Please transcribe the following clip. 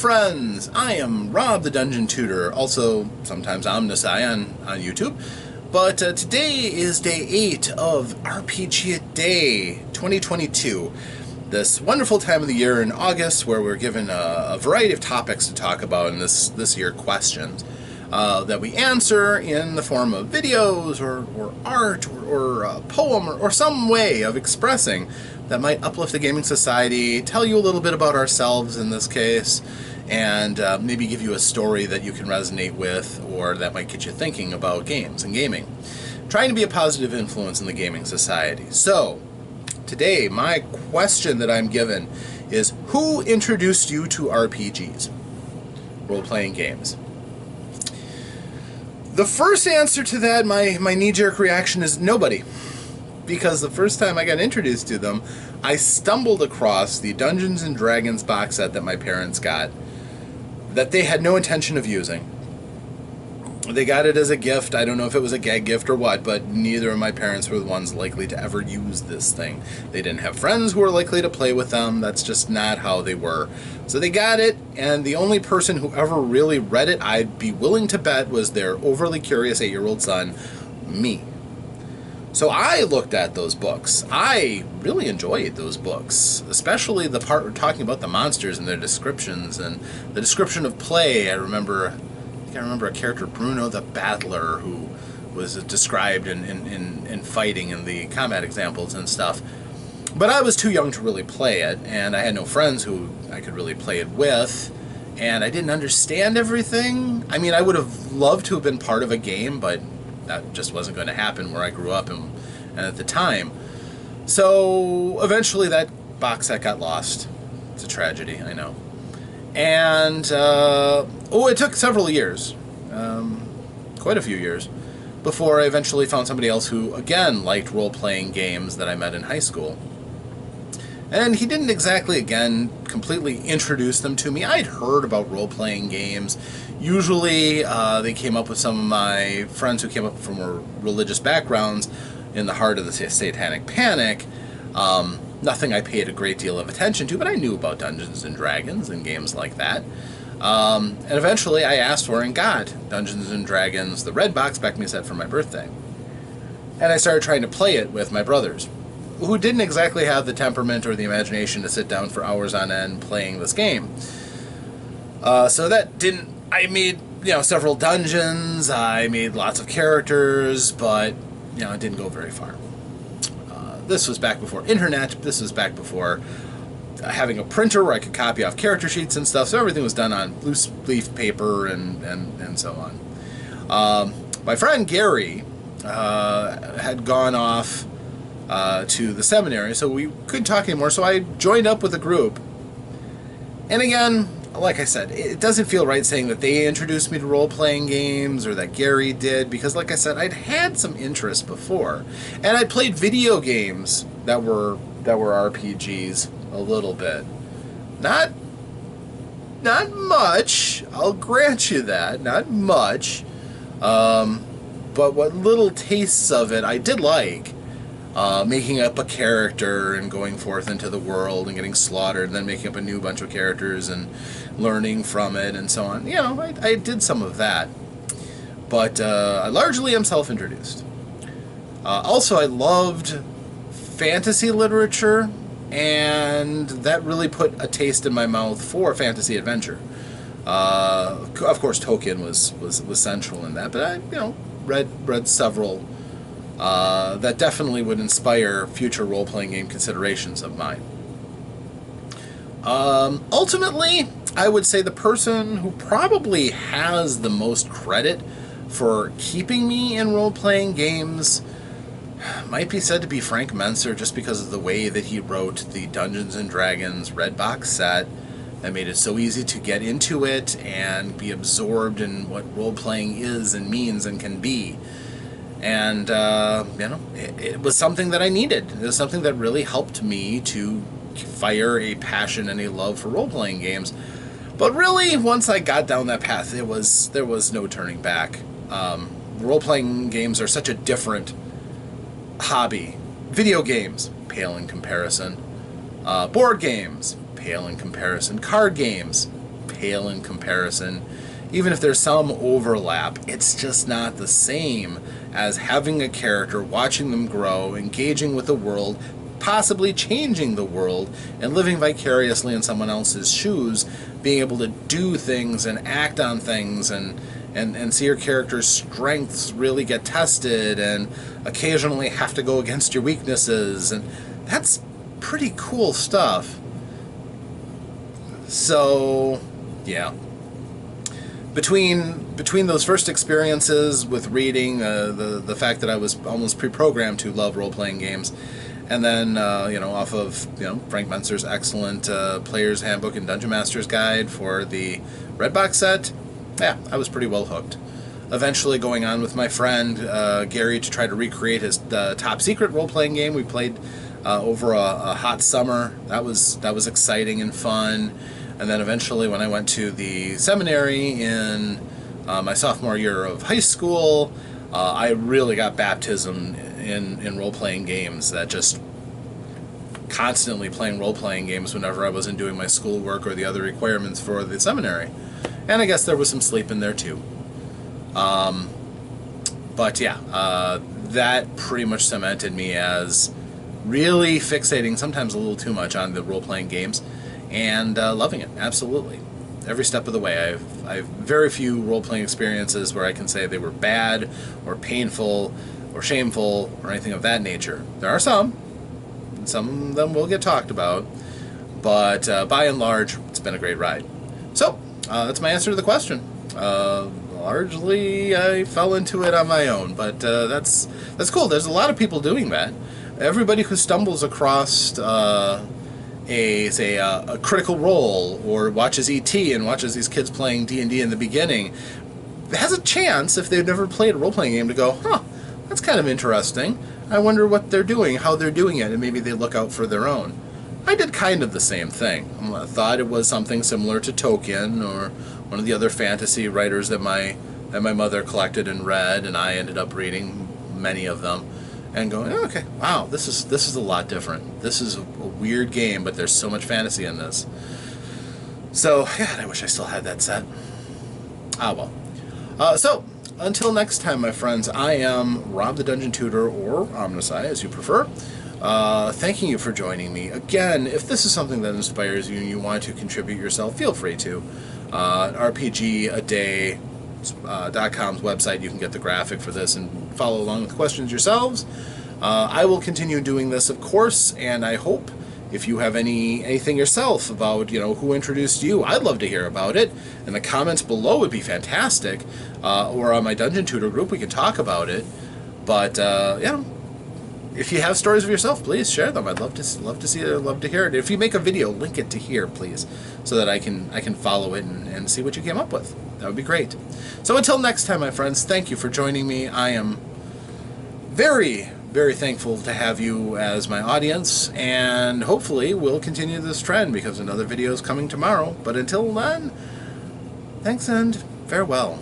friends, I am Rob the Dungeon Tutor, also sometimes Omnisci on YouTube, but today is day 8 of RPGaDay 2022, this wonderful time of the year in August where we're given a variety of topics to talk about in this year questions that we answer in the form of videos or art or a poem or some way of expressing that might uplift the gaming society, tell you a little bit about ourselves in this case, and maybe give you a story that you can resonate with or that might get you thinking about games and gaming. Trying to be a positive influence in the gaming society. So, today my question that I'm given is, who introduced you to RPGs? Role-playing games. The first answer to that, my knee-jerk reaction is nobody. Because the first time I got introduced to them, I stumbled across the Dungeons & Dragons box set that my parents got that they had no intention of using. They got it as a gift. I don't know if it was a gag gift or what, but neither of my parents were the ones likely to ever use this thing. They didn't have friends who were likely to play with them. That's just not how they were. So they got it, and the only person who ever really read it, I'd be willing to bet, was their overly curious 8-year-old son, me. So I looked at those books. I really enjoyed those books, especially the part we're talking about the monsters and their descriptions and the description of play. I remember a character, Bruno the Battler, who was described in fighting in the combat examples and stuff. But I was too young to really play it, and I had no friends who I could really play it with, and I didn't understand everything. I mean, I would have loved to have been part of a game, but that just wasn't going to happen where I grew up and at the time. So eventually that box set got lost. It's a tragedy, I know. And it took several years, quite a few years, before I eventually found somebody else who, again, liked role-playing games that I met in high school. And he didn't exactly, again, completely introduce them to me. I'd heard about role-playing games. Usually, they came up with some of my friends who came up from religious backgrounds in the heart of the Satanic Panic. Nothing I paid a great deal of attention to, but I knew about Dungeons & Dragons and games like that. And eventually, I asked for and got Dungeons & Dragons, the red box back me set for my birthday. And I started trying to play it with my brothers, who didn't exactly have the temperament or the imagination to sit down for hours on end playing this game. So that didn't... I made, several dungeons, I made lots of characters, but, it didn't go very far. This was back before internet, this was back before having a printer where I could copy off character sheets and stuff, so everything was done on loose leaf paper and so on. My friend Gary had gone off to the seminary, so we couldn't talk anymore, so I joined up with a group. And again, like I said, it doesn't feel right saying that they introduced me to role-playing games or that Gary did, because like I said, I'd had some interest before. And I'd played video games that were RPGs a little bit. Not much, I'll grant you that, not much. But what little tastes of it I did like. Making up a character and going forth into the world and getting slaughtered and then making up a new bunch of characters and learning from it and so on. I did some of that. But I largely am self-introduced. Also, I loved fantasy literature, and that really put a taste in my mouth for fantasy adventure. Of course, Tolkien was central in that, but I read several that definitely would inspire future role-playing game considerations of mine. Ultimately, I would say the person who probably has the most credit for keeping me in role-playing games might be said to be Frank Menser, just because of the way that he wrote the Dungeons & Dragons red box set that made it so easy to get into it and be absorbed in what role-playing is and means and can be. And, it was something that I needed. It was something that really helped me to fire a passion and a love for role-playing games. But really, once I got down that path, there was no turning back. Role-playing games are such a different hobby. Video games, pale in comparison. Board games, pale in comparison. Card games, pale in comparison. Even if there's some overlap, it's just not the same as having a character, watching them grow, engaging with the world, possibly changing the world, and living vicariously in someone else's shoes, being able to do things and act on things and see your character's strengths really get tested and occasionally have to go against your weaknesses. And that's pretty cool stuff. So, yeah. Between those first experiences with reading, the fact that I was almost pre-programmed to love role-playing games, and then off of Frank Mentzer's excellent Player's Handbook and Dungeon Master's Guide for the Redbox set, yeah, I was pretty well hooked. Eventually going on with my friend Gary to try to recreate his top secret role-playing game. We played over a hot summer. That was exciting and fun. And then eventually when I went to the seminary in my sophomore year of high school, I really got baptism in role-playing games. That just constantly playing role-playing games whenever I wasn't doing my schoolwork or the other requirements for the seminary. And I guess there was some sleep in there too. But yeah, that pretty much cemented me as really fixating, sometimes a little too much, on the role-playing games, and loving it, absolutely. Every step of the way. I've very few role-playing experiences where I can say they were bad, or painful, or shameful, or anything of that nature. There are some of them will get talked about, but by and large, it's been a great ride. So, that's my answer to the question. Largely, I fell into it on my own, but that's cool. There's a lot of people doing that. Everybody who stumbles across a Critical Role or watches E.T. and watches these kids playing D&D in the beginning has a chance, if they've never played a role-playing game, to go, huh, that's kind of interesting. I wonder what they're doing, how they're doing it, and maybe they look out for their own. I did kind of the same thing. I thought it was something similar to Tolkien or one of the other fantasy writers that my mother collected and read, and I ended up reading many of them and going, oh, okay, wow, this is a lot different. This is a weird game, but there's so much fantasy in this. So, yeah, I wish I still had that set. Ah, well. So, until next time, my friends, I am Rob the Dungeon Tutor, or Omnisci, as you prefer. Thanking you for joining me. Again, if this is something that inspires you and you want to contribute yourself, feel free to. RPGaDay.com's website, you can get the graphic for this and follow along with the questions yourselves. I will continue doing this, of course, and I hope if you have anything yourself about, who introduced you, I'd love to hear about it. In the comments below would be fantastic. Or on my Dungeon Tutor group, we can talk about it. But, if you have stories of yourself, please share them. I'd love to see it. I'd love to hear it. If you make a video, link it to here, please, so that I can follow it and see what you came up with. That would be great. So until next time, my friends, thank you for joining me. I am very, very thankful to have you as my audience, and hopefully we'll continue this trend because another video is coming tomorrow. But until then, thanks and farewell.